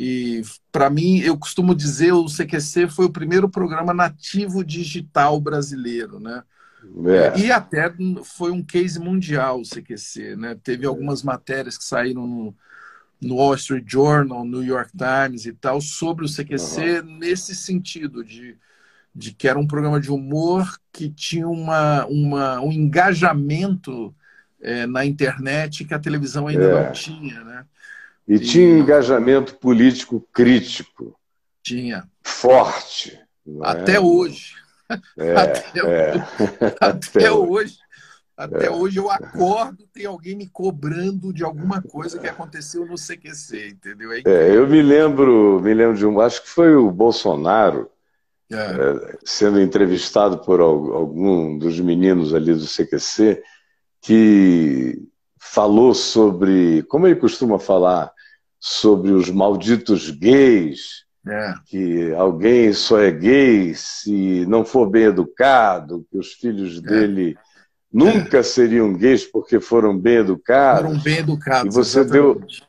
E, para mim, eu costumo dizer, o CQC foi o primeiro programa nativo digital brasileiro, né? E até foi um case mundial o CQC, né? Teve algumas matérias que saíram no Wall Street Journal, New York Times e tal, sobre o CQC nesse sentido, de que era um programa de humor que tinha um engajamento na internet que a televisão ainda não tinha, né? E tinha um E engajamento político crítico, tinha. forte, não Até é? hoje. É, Até, é. Até até hoje. hoje. Até hoje eu acordo, tem alguém me cobrando de alguma coisa que aconteceu no CQC, entendeu? É Eu incrível. me lembro de um, acho que foi o Bolsonaro, É, sendo entrevistado por algum dos meninos ali do CQC, que falou sobre, como ele costuma falar, sobre os malditos gays, é, que alguém só é gay se não for bem educado, que os filhos é, dele é. nunca seriam gays porque foram bem Foram educados. bem E educados, você deu, exatamente.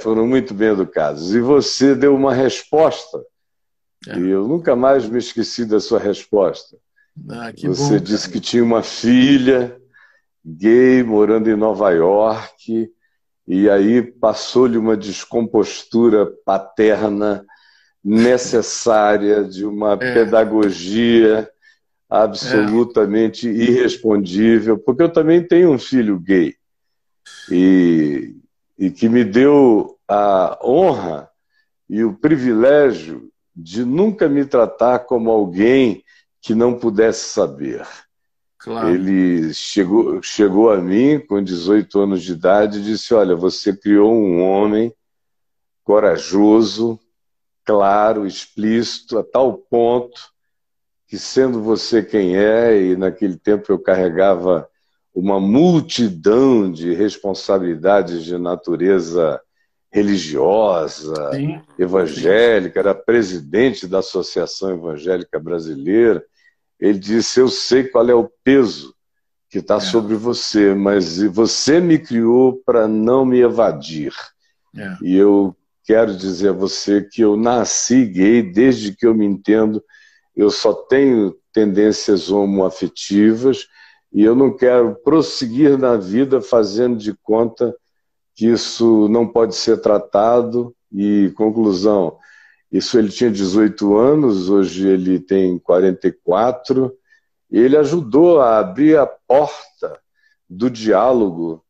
foram muito bem educados. E você deu uma resposta, e É. eu nunca mais me esqueci da sua resposta. Ah, que Você bom, disse cara. que tinha uma filha gay morando em Nova York, e aí passou-lhe uma descompostura paterna necessária de uma É, pedagogia é, absolutamente irrespondível, porque eu também tenho um filho gay e, e que me deu a honra e o privilégio de nunca me tratar como alguém que não pudesse saber. claro. Ele chegou a mim com 18 anos de idade e disse: Olha, você criou um homem corajoso, claro, explícito, a tal ponto que, sendo você quem é, e naquele tempo eu carregava uma multidão de responsabilidades de natureza religiosa, Sim, sim. evangélica, era presidente da Associação Evangélica Brasileira. Ele disse: Eu sei qual é o peso que está É, sobre você, mas você me criou para não me evadir. é. E eu quero dizer a você que eu nasci gay desde que eu me entendo. Eu só tenho tendências homoafetivas e eu não quero prosseguir na vida fazendo de conta que isso não pode ser tratado. E, conclusão, isso ele tinha 18 anos, hoje ele tem 44, e ele ajudou a abrir a porta do diálogo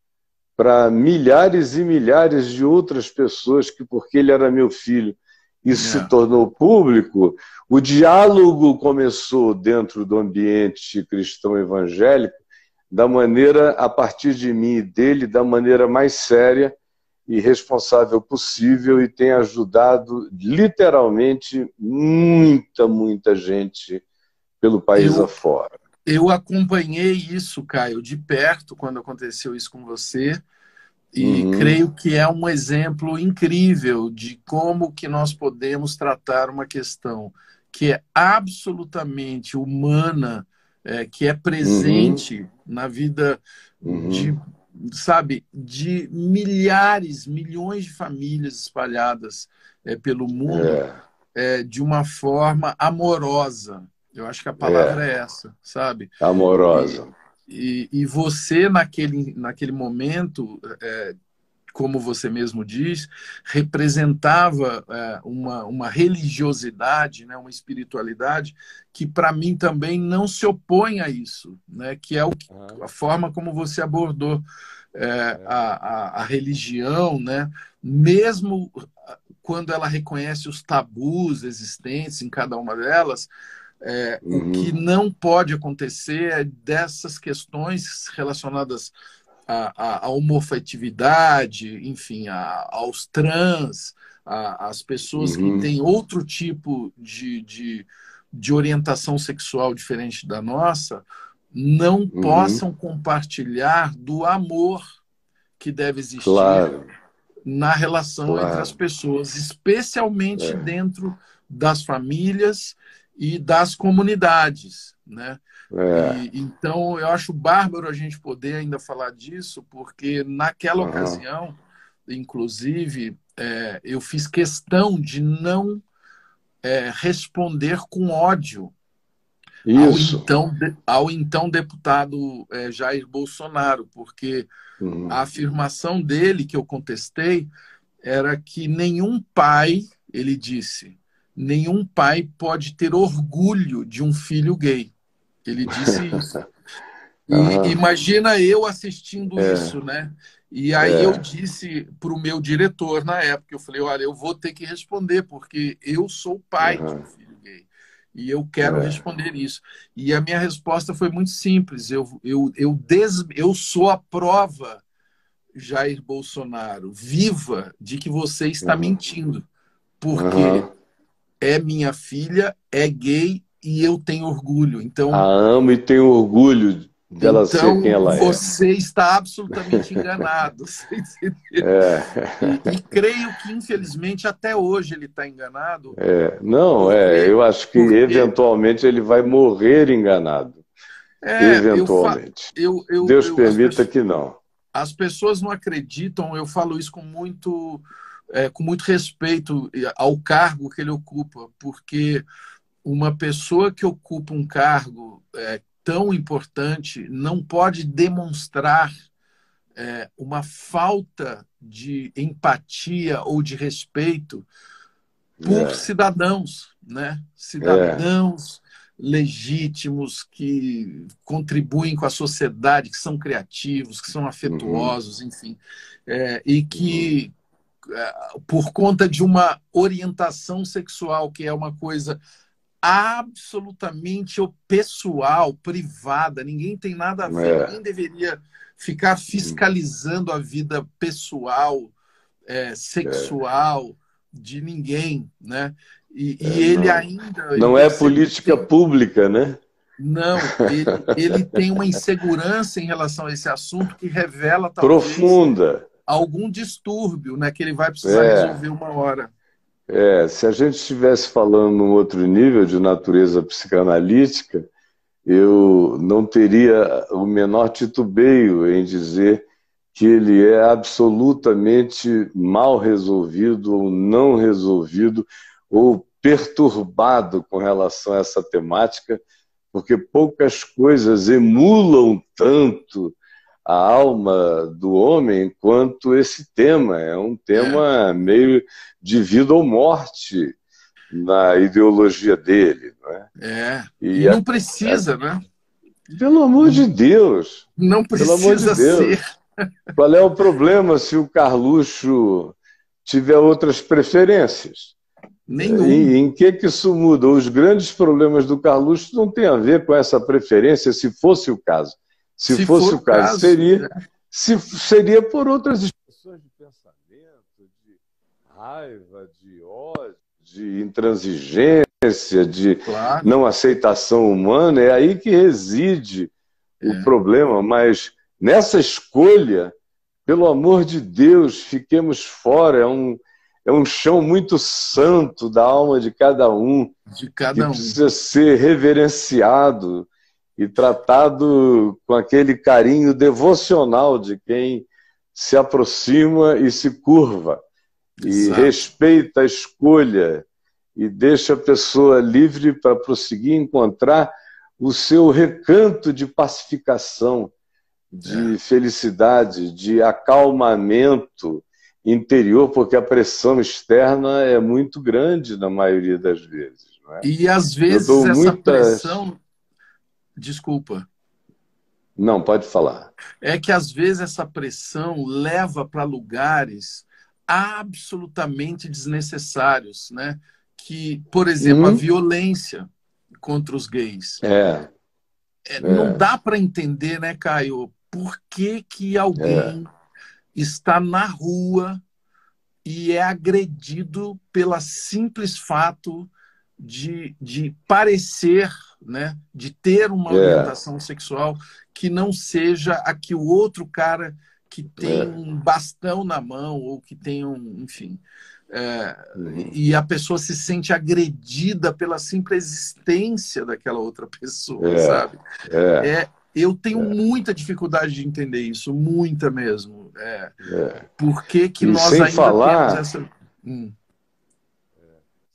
para milhares e milhares de outras pessoas que, porque ele era meu filho, isso se É. tornou público. O diálogo começou dentro do ambiente cristão evangélico da maneira, a partir de mim e dele, da maneira mais séria e responsável possível, e tem ajudado literalmente muita gente pelo país Eu, afora. eu acompanhei isso, Caio, de perto quando aconteceu isso com você. E Uhum, creio que é um exemplo incrível de como que nós podemos tratar uma questão que é absolutamente humana, que é uhum, presente na vida de, uhum. sabe, de milhares, milhões de famílias espalhadas pelo mundo, É, de uma forma amorosa. Eu acho que a palavra é, é essa, sabe? E, amorosa. e você, naquele momento, como você mesmo diz, representava uma religiosidade, né, uma espiritualidade que, para mim, também não se opõe a isso, né, que é Uhum. a forma como você abordou a religião, né, mesmo quando ela reconhece os tabus existentes em cada uma delas, o que Uhum. não pode acontecer é dessas questões relacionadas à homofetividade, enfim, aos trans, às pessoas que Uhum. têm outro tipo de orientação sexual diferente da nossa, não Uhum. possam compartilhar do amor que deve existir Claro, na relação entre as claro. pessoas, especialmente É, dentro das famílias e das comunidades, né? é. E então eu acho bárbaro a gente poder ainda falar disso, porque naquela Uhum. ocasião inclusive, eu fiz questão de não responder com ódio Isso. ao então deputado Jair Bolsonaro, porque a afirmação dele, que eu contestei, era que nenhum pai, ele disse, nenhum pai pode ter orgulho de um filho gay. Ele disse isso. E imagina eu assistindo isso, né? E aí eu disse para o meu diretor na época, eu falei, olha, eu vou ter que responder, porque eu sou pai de um filho gay. E eu quero responder isso. E a minha resposta foi muito simples. Eu sou a prova, Jair Bolsonaro, viva, de que você está mentindo. Porque é minha filha, é gay e eu tenho orgulho. Então, a amo e tenho orgulho dela ser quem ela é. Você está absolutamente enganado. E creio que, infelizmente, até hoje ele está enganado. Eu acho que eventualmente ele vai morrer enganado. Eventualmente. Deus permita que não. As pessoas não acreditam, eu falo isso com muito respeito ao cargo que ele ocupa, porque uma pessoa que ocupa um cargo tão importante não pode demonstrar uma falta de empatia ou de respeito por cidadãos, né? Cidadãos legítimos que contribuem com a sociedade, que são criativos, que são afetuosos, enfim, e que por conta de uma orientação sexual, que é uma coisa absolutamente pessoal, privada, ninguém tem nada a ver, ninguém deveria ficar fiscalizando a vida pessoal, sexual de ninguém, né? E ele ainda... Não é política pública, né? Não, ele tem uma insegurança em relação a esse assunto que revela, talvez, profunda, algum distúrbio, né, que ele vai precisar resolver uma hora. Se a gente estivesse falando num outro nível de natureza psicanalítica, eu não teria o menor titubeio em dizer que ele é absolutamente mal resolvido ou não resolvido ou perturbado com relação a essa temática, porque poucas coisas emulam tanto a alma do homem quanto esse tema. É um tema meio de vida ou morte na ideologia dele. Não é? E não precisa, né? Pelo amor de Deus. Não precisa ser. Qual é o problema se o Carluxo tiver outras preferências? Nenhum. Em que isso muda? Os grandes problemas do Carluxo não têm a ver com essa preferência, se fosse o caso. Se fosse o caso, seria por outras expressões de pensamento, de raiva, de ódio, de intransigência, de não aceitação humana. É aí que reside o problema. Mas nessa escolha, pelo amor de Deus, fiquemos fora. É um chão muito santo da alma de cada um, que precisa ser reverenciado e tratado com aquele carinho devocional de quem se aproxima e se curva. E respeita a escolha e deixa a pessoa livre para prosseguir, encontrar o seu recanto de pacificação, de felicidade, de acalmamento interior, porque a pressão externa é muito grande na maioria das vezes. Não é? E às vezes essa pressão... Desculpa. Não, pode falar. É que às vezes essa pressão leva para lugares absolutamente desnecessários, né? Que, por exemplo, a violência contra os gays. Não dá para entender, né, Caio, por que alguém está na rua e é agredido pelo simples fato de parecer, né, de ter uma orientação sexual que não seja a que o outro cara que tem um bastão na mão ou que tem enfim... E a pessoa se sente agredida pela simples existência daquela outra pessoa, sabe? Eu tenho muita dificuldade de entender isso, muita mesmo. Por que que nós ainda temos essa...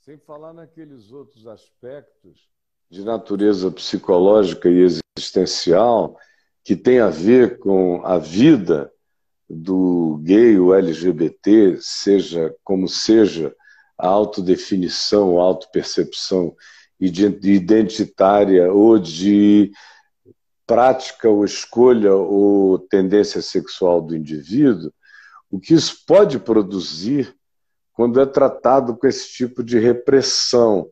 Sem falar naqueles outros aspectos de natureza psicológica e existencial que tem a ver com a vida do gay ou LGBT, seja como seja a autodefinição, a autopercepção identitária ou de prática ou escolha ou tendência sexual do indivíduo, o que isso pode produzir quando é tratado com esse tipo de repressão.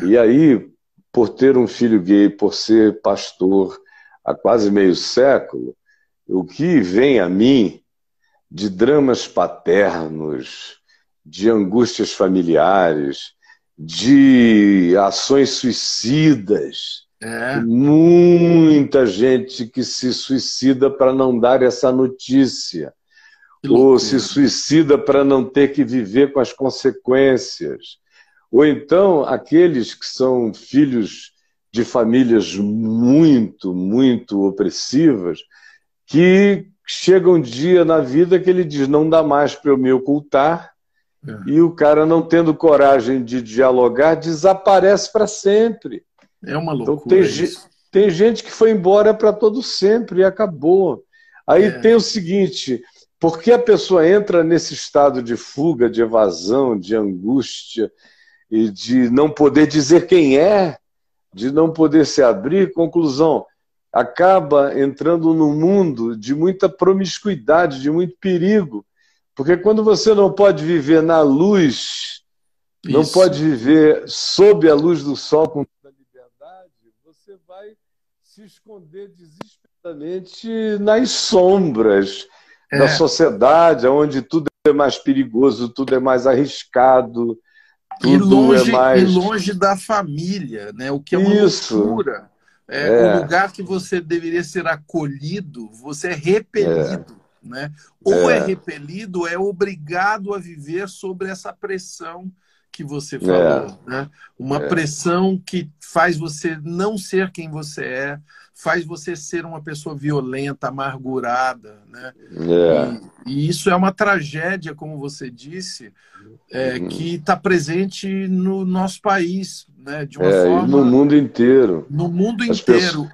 E aí, por ter um filho gay, por ser pastor há quase meio século, o que vem a mim de dramas paternos, de angústias familiares, de ações suicidas, muita gente que se suicida para não dar essa notícia, ou se suicida para não ter que viver com as consequências. Ou então, aqueles que são filhos de famílias muito, muito opressivas, que chega um dia na vida que ele diz, não dá mais para eu me ocultar, e o cara, não tendo coragem de dialogar, desaparece para sempre. É uma loucura. Então, tem gente que foi embora para todo sempre e acabou. Aí tem o seguinte... Porque a pessoa entra nesse estado de fuga, de evasão, de angústia e de não poder dizer quem é, de não poder se abrir, conclusão, acaba entrando num mundo de muita promiscuidade, de muito perigo. Porque quando você não pode viver na luz, não pode viver sob a luz do sol com toda liberdade, você vai se esconder desesperadamente nas sombras da sociedade, onde tudo é mais perigoso, tudo é mais arriscado, tudo é mais... E longe da família, né? O que é uma loucura. O lugar que você deveria ser acolhido, você é repelido. Né? Ou é repelido, ou é obrigado a viver sobre essa pressão que você falou. Né? Uma pressão que faz você não ser quem você é, faz você ser uma pessoa violenta, amargurada. Né? E isso é uma tragédia, como você disse, que está presente no nosso país, né? De uma forma... no mundo inteiro. No mundo inteiro.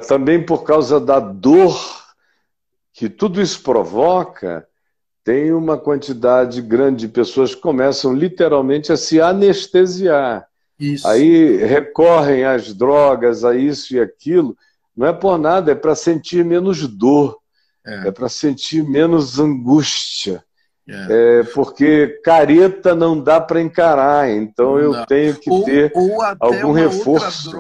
Também por causa da dor que tudo isso provoca, tem uma quantidade grande de pessoas que começam literalmente a se anestesiar. Isso. Aí recorrem às drogas, a isso e aquilo. Não é por nada, é para sentir menos dor, é para sentir menos angústia. Porque careta não dá para encarar, então eu tenho que ter algum reforço.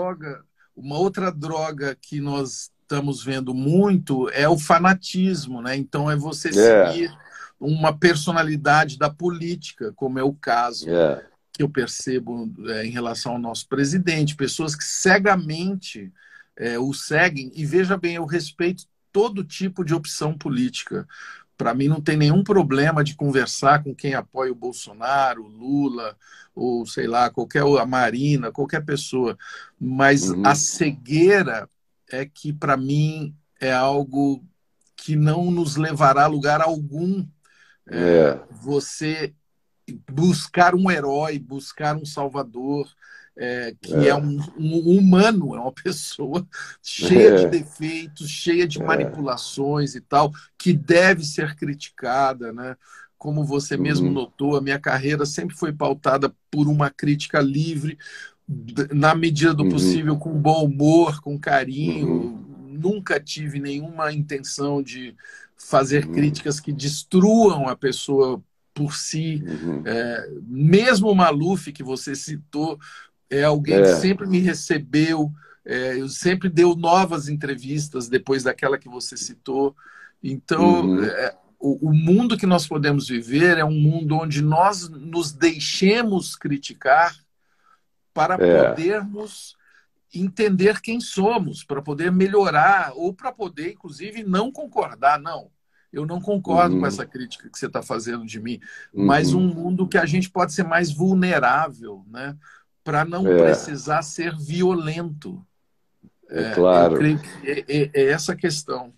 Uma outra droga que nós estamos vendo muito é o fanatismo, né? Então é você seguir uma personalidade da política, como é o caso que eu percebo em relação ao nosso presidente, pessoas que cegamente o seguem, e veja bem, eu respeito todo tipo de opção política. Para mim não tem nenhum problema de conversar com quem apoia o Bolsonaro, o Lula, ou sei lá, a Marina, qualquer pessoa. Mas a cegueira é que, para mim, é algo que não nos levará a lugar algum. Você buscar um herói, buscar um salvador, que é um humano, é uma pessoa cheia de defeitos, cheia de manipulações e tal, que deve ser criticada, né? Como você mesmo notou, a minha carreira sempre foi pautada por uma crítica livre, na medida do possível, com bom humor, com carinho. Nunca tive nenhuma intenção de fazer críticas que destruam a pessoa por si. Mesmo o Maluf, que você citou, é alguém que sempre me recebeu, eu sempre deu novas entrevistas depois daquela que você citou. Então, o mundo que nós podemos viver é um mundo onde nós nos deixemos criticar para podermos entender quem somos, para poder melhorar, ou para poder, inclusive, não concordar. Não, eu não concordo com essa crítica que você está fazendo de mim, mas um mundo que a gente pode ser mais vulnerável, né? Para não precisar ser violento. É claro. Eu creio que é essa a questão.